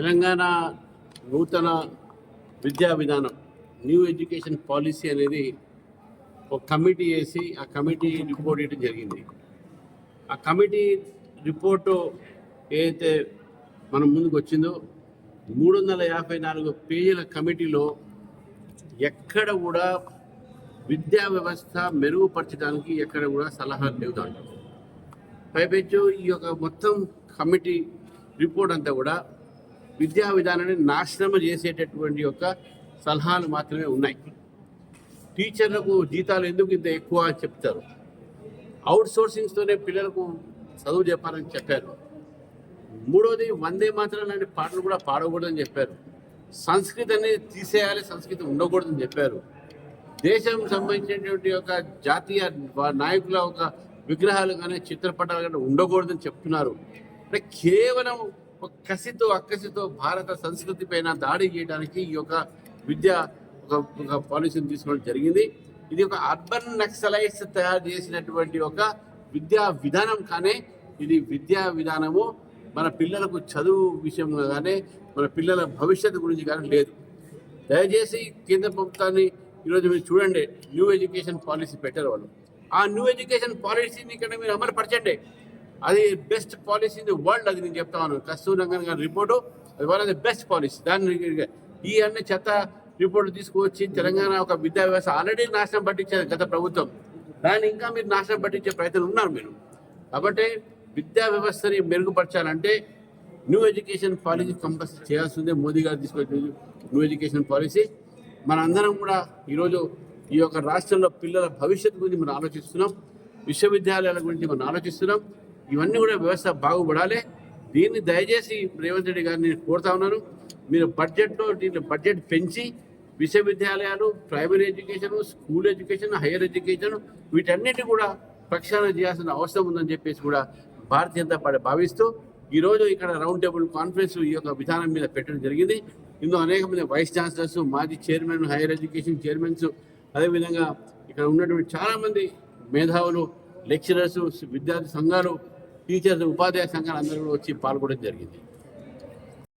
తెలంగాణ నూతన విద్యా విధానం న్యూ ఎడ్యుకేషన్ పాలసీ అనేది ఒక కమిటీ వేసి ఆ కమిటీ రిపోర్ట్ ఇవ్వడం జరిగింది. ఆ కమిటీ రిపోర్టు ఏదైతే మనం ముందుకు వచ్చిందో 354 పేజీల కమిటీలో ఎక్కడ కూడా విద్యా వ్యవస్థ మెరుగుపరచడానికి ఎక్కడ కూడా సలహాలు లేవు. దాంట్లో పైపెచ్చు ఈ యొక్క మొత్తం కమిటీ రిపోర్ట్ అంతా కూడా విద్యా విధానాన్ని నాశనం చేసేటటువంటి యొక్క సలహాలు మాత్రమే ఉన్నాయి. టీచర్లకు జీతాలు ఎందుకు ఇంత ఎక్కువ అని చెప్తారు. అవుట్ సోర్సింగ్స్తోనే పిల్లలకు చదువు చెప్పాలని చెప్పారు. మూడోది వందే మాత్రం లాంటి పాటలు కూడా పాడకూడదని చెప్పారు. సంస్కృతి అనేది తీసేయాలి, సంస్కృతి ఉండకూడదని చెప్పారు. దేశం సంబంధించినటువంటి యొక్క జాతీయ నాయకుల ఒక విగ్రహాలు కానీ చిత్రపటాలు కానీ ఉండకూడదని చెప్తున్నారు. అంటే కేవలం ఒక కసితో అక్కసితో భారత సంస్కృతి పైన దాడి చేయడానికి ఈ యొక్క విద్య ఒక పాలసీని తీసుకోవడం జరిగింది. ఇది ఒక అర్బన్ నక్సలైట్స్ తయారు చేసినటువంటి ఒక విద్యా విధానం. కానీ ఇది విద్యా విధానము మన పిల్లలకు చదువు విషయంలో కానీ మన పిల్లల భవిష్యత్తు గురించి కానీ లేదు. దయచేసి కేంద్ర ప్రభుత్వాన్ని ఈరోజు మీరు చూడండి, న్యూ ఎడ్యుకేషన్ పాలసీ పెట్టారు వాళ్ళు. ఆ న్యూ ఎడ్యుకేషన్ పాలసీని ఇక్కడ మీరు అమలుపరచండి. అది best policy in the world. అది నేను చెప్తా ఉన్నాను. కస్తూరి రంగన్ గారి రిపోర్టు అది one of the best policy. దాన్ని ఈ అన్ని చెత్త రిపోర్టు తీసుకువచ్చి తెలంగాణ ఒక విద్యా వ్యవస్థ ఆల్రెడీ నాశనం పట్టించారు గత ప్రభుత్వం. దాన్ని ఇంకా మీరు నాశనం పట్టించే ప్రయత్నం ఉన్నారు మీరు. కాబట్టి విద్యా వ్యవస్థని మెరుగుపరచాలంటే న్యూ ఎడ్యుకేషన్ పాలసీ కంపల్సరీ చేయాల్సిందే. మోదీ గారు తీసుకొచ్చిన న్యూ ఎడ్యుకేషన్ పాలసీ మన అందరం కూడా ఈరోజు ఈ యొక్క రాష్ట్రంలో పిల్లల భవిష్యత్తు గురించి మనం ఆలోచిస్తున్నాం. విశ్వవిద్యాలయాల గురించి మనం ఆలోచిస్తున్నాం. ఇవన్నీ కూడా వ్యవస్థ బాగుపడాలి. దీన్ని దయచేసి రేవంత్ రెడ్డి గారిని కోరుతా ఉన్నాను, మీరు బడ్జెట్లో దీంట్లో బడ్జెట్ పెంచి విశ్వవిద్యాలయాలు, primary education, school education, higher education వీటన్నిటి కూడా ప్రక్షాళన చేయాల్సిన అవసరం ఉందని చెప్పేసి కూడా భారతీయ జనతా పార్టీ భావిస్తూ ఈరోజు ఇక్కడ రౌండ్ టేబుల్ కాన్ఫరెన్స్ ఈ యొక్క విధానం మీద పెట్టడం జరిగింది. ఇందులో అనేక మంది వైస్ ఛాన్సలర్స్, మాజీ చైర్మన్, హైయర్ ఎడ్యుకేషన్ చైర్మన్స్, అదేవిధంగా ఇక్కడ ఉన్నటువంటి చాలామంది మేధావులు, లెక్చరర్స్, విద్యార్థి సంఘాలు, టీచర్స్, ఉపాధ్యాయ సంఘాలు అందరూ వచ్చి పాల్గొనడం జరిగింది.